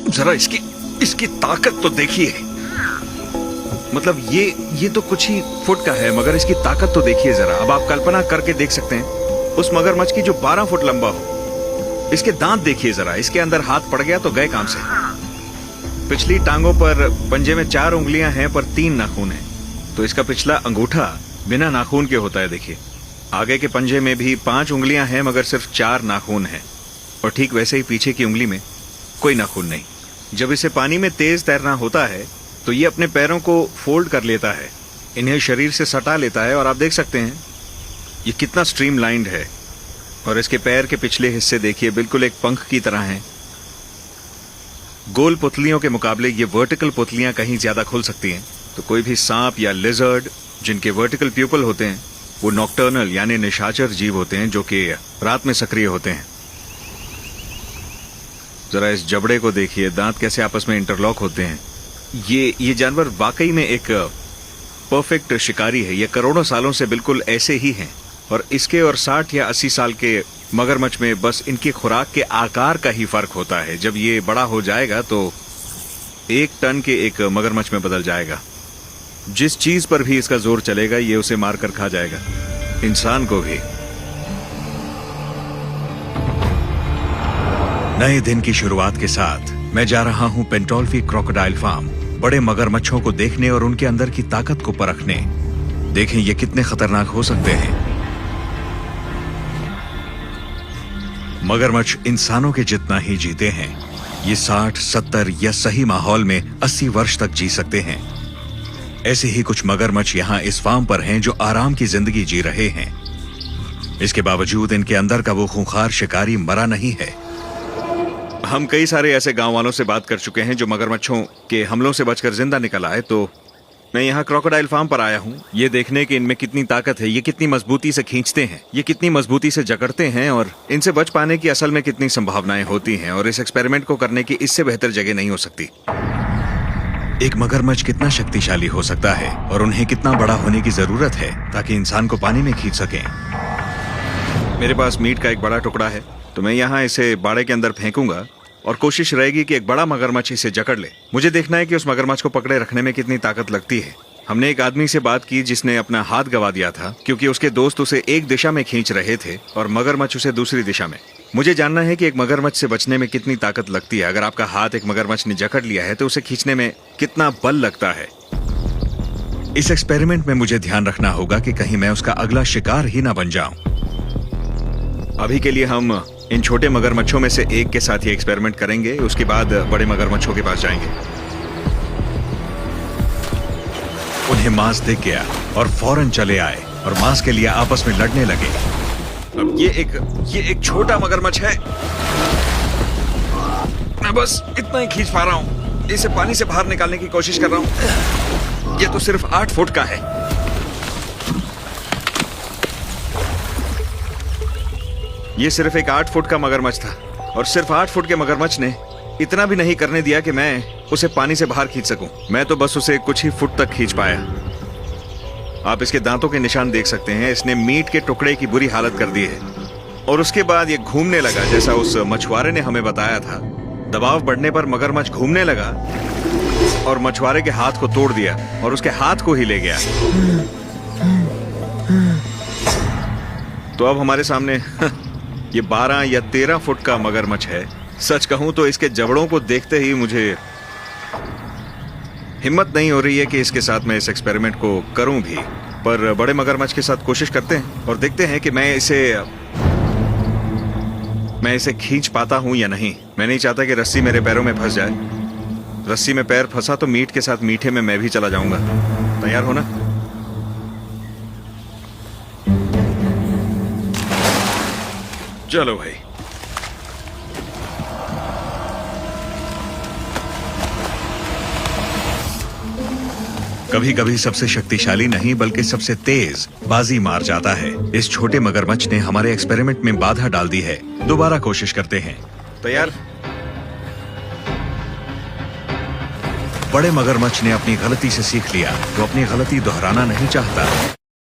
जरा इसकी इसकी ताकत तो देखिए। मतलब ये तो कुछ ही फुट का है, मगर इसकी ताकत तो देखिए जरा। अब आप कल्पना करके देख सकते हैं उस मगरमच्छ की जो 12 फुट लंबा हो। इसके दांत देखिए जरा, इसके अंदर हाथ पड़ गया तो गए काम से। पिछली टांगों पर पंजे में 4 उंगलियां हैं पर 3 नाखून हैं, तो इसका पिछला अंगूठा बिना नाखून के होता है। देखिए आगे के पंजे में भी 5 उंगलियां हैं मगर सिर्फ 4 नाखून हैं, और ठीक वैसे ही पीछे की उंगली में कोई नाखून नहीं। जब इसे पानी में तेज तैरना होता है तो ये अपने पैरों को फोल्ड कर लेता है, इन्हें शरीर से सटा लेता है, और आप देख सकते हैं ये कितना स्ट्रीमलाइंड है। और इसके पैर के पिछले हिस्से देखिए, बिल्कुल एक पंख की तरह हैं। गोल पुतलियों के मुकाबले ये वर्टिकल पुतलियां कहीं ज्यादा खुल सकती हैं। तो कोई भी सांप या लिजर्ड जिनके वर्टिकल प्यूपल होते हैं वो नॉक्टर्नल यानी निशाचर जीव होते हैं, जो कि रात में सक्रिय होते हैं। जरा इस जबड़े को देखिए, दांत कैसे आपस में इंटरलॉक होते हैं। ये जानवर वाकई में एक परफेक्ट शिकारी है। ये करोड़ों सालों से बिल्कुल ऐसे ही हैं, और इसके और 60 या 80 साल के मगरमच्छ में बस इनकी खुराक के आकार का ही फर्क होता है। जब ये बड़ा हो जाएगा तो 1 टन के एक मगरमच्छ में बदल जाएगा। जिस चीज पर भी इसका जोर चलेगा ये उसे मारकर खा जाएगा, इंसान को भी। नए दिन की शुरुआत के साथ मैं जा रहा हूं पेंटोल्फी क्रोकोडाइल फार्म, बड़े मगरमच्छों को देखने और उनके अंदर की ताकत को परखने। देखें ये कितने खतरनाक हो सकते हैं। मगरमच्छ इंसानों के जितना ही जीते हैं। ये 60, 70 या सही माहौल में 80 वर्ष तक जी सकते हैं। ऐसे ही कुछ मगरमच्छ यहाँ इस फार्म पर हैं जो आराम की जिंदगी जी रहे हैं। इसके बावजूद इनके अंदर का वो खूंखार शिकारी मरा नहीं है। हम कई सारे ऐसे गांव वालों से बात कर चुके हैं जो मगरमच्छों के हमलों से बचकर जिंदा निकल आए, तो मैं यहाँ क्रोकोडाइल फार्म पर आया हूँ ये देखने कि इनमें कितनी ताकत है, ये कितनी मजबूती से खींचते हैं, ये कितनी मजबूती से जकड़ते हैं, और इनसे बच पाने की असल में कितनी संभावनाएं होती हैं। और इस एक्सपेरिमेंट को करने की इससे बेहतर जगह नहीं हो सकती। एक मगरमच्छ कितना शक्तिशाली हो सकता है और उन्हें कितना बड़ा होने की जरूरत है ताकि इंसान को पानी में खींच सकें। मेरे पास मीट का एक बड़ा टुकड़ा है, तो मैं यहाँ इसे बाड़े के अंदर फेंकूंगा और कोशिश रहेगी कि एक बड़ा मगरमच्छ इसे जकड़ ले। मुझे देखना है कि उस मगरमच्छ को पकड़े रखने में कितनी ताकत लगती है। हमने एक आदमी से बात की जिसने अपना हाथ गवा दिया था क्योंकि उसके दोस्त उसे एक दिशा में खींच रहे थे और मगरमच्छ उसे दूसरी दिशा में। मुझे जानना है कि एक मगरमच्छ से बचने में कितनी ताकत लगती है। अगर आपका हाथ एक मगरमच्छ ने जकड़ लिया है तो उसे खींचने में कितना बल लगता है। इस एक्सपेरिमेंट में मुझे ध्यान रखना होगा कि कहीं मैं उसका अगला शिकार ही ना बन जाऊं। अभी के लिए हम इन छोटे मगरमच्छों में से एक के साथ ही एक्सपेरिमेंट करेंगे, उसके बाद बड़े मगरमच्छों के पास जाएंगे। उन्हें मांस दिख गया और फौरन चले आए और मांस के लिए आपस में लड़ने लगे। अब ये एक छोटा मगरमच्छ है, मैं बस इतना ही खींच पा रहा हूं। इसे पानी से बाहर निकालने की कोशिश कर रहा हूं। ये तो सिर्फ 8 फुट का है। ये सिर्फ एक 8 फुट का मगरमच्छ था और सिर्फ 8 फुट के मगरमच्छ ने इतना भी नहीं करने दिया कि मैं उसे पानी से बाहर खींच सकूं। मैं तो बस उसे कुछ ही फुट तक खींच पाया। आप इसके दांतों के निशान देख सकते हैं। इसने मीट के टुकड़े की बुरी हालत कर दी है और उसके बाद ये घूमने लगा जैसा उस मछुआरे ने हमें बताया था। दबाव बढ़ने पर मगरमच्छ घूमने लगा और मछुआरे के हाथ को तोड़ दिया और उसके हाथ को ही ले गया। तो अब हमारे सामने ये 12 या 13 फुट का मगरमच्छ है। सच कहूं तो इसके जबड़ों को देखते ही मुझे हिम्मत नहीं हो रही है कि इसके साथ मैं इस एक्सपेरिमेंट को करूं भी। पर बड़े मगरमच्छ के साथ कोशिश करते हैं और देखते हैं कि मैं इसे खींच पाता हूं या नहीं। मैं नहीं चाहता कि रस्सी मेरे पैरों में फंस जाए। रस्सी में पैर फंसा तो मीट के साथ मीठे में मैं भी चला जाऊंगा। तैयार हो ना? चलो भाई। कभी कभी सबसे शक्तिशाली नहीं बल्कि सबसे तेज बाजी मार जाता है। इस छोटे मगरमच्छ ने हमारे एक्सपेरिमेंट में बाधा डाल दी है। दोबारा कोशिश करते हैं। तैयार? बड़े मगरमच्छ ने अपनी गलती से सीख लिया, वो अपनी गलती दोहराना नहीं चाहता।